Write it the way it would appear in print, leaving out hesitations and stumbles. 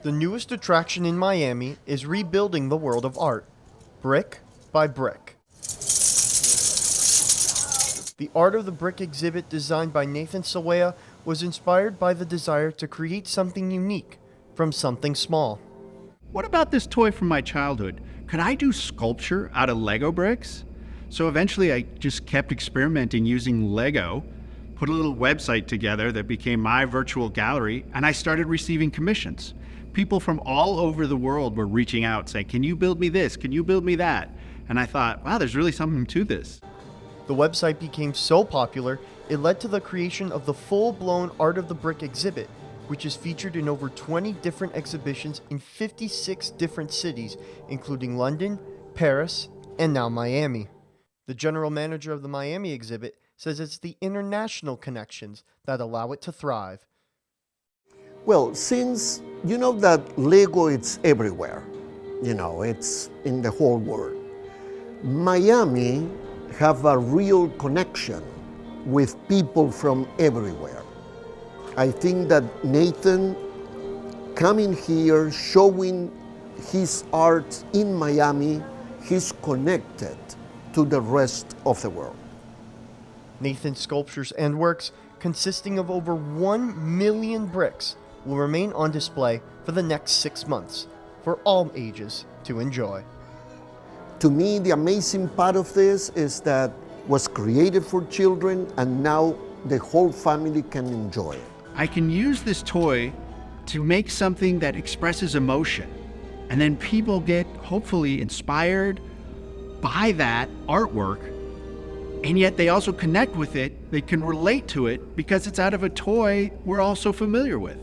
The newest attraction in Miami is rebuilding the world of art, brick by brick. The Art of the Brick exhibit designed by Nathan Sawaya was inspired by the desire to create something unique from something small. What about this toy from my childhood? Could I do sculpture out of Lego bricks? So eventually I just kept experimenting using Lego, put a little website together that became my virtual gallery, and I started receiving commissions. People from all over the world were reaching out saying, "Can you build me this? Can you build me that?" And I thought, wow, there's really something to this. The website became so popular, it led to the creation of the full-blown Art of the Brick exhibit, which is featured in over 20 different exhibitions in 56 different cities, including London, Paris, and now Miami. The general manager of the Miami exhibit says it's the international connections that allow it to thrive. Well, since you know that Lego it's everywhere, it's in the whole world. Miami have a real connection with people from everywhere. I think that Nathan coming here, showing his art in Miami, he's connected to the rest of the world. Nathan's sculptures and works, consisting of over 1 million bricks, will remain on display for the next 6 months for all ages to enjoy. To me, the amazing part of this is that was created for children and now the whole family can enjoy it. I can use this toy to make something that expresses emotion, and then people get hopefully inspired by that artwork, and yet they also connect with it, they can relate to it because it's out of a toy we're all so familiar with.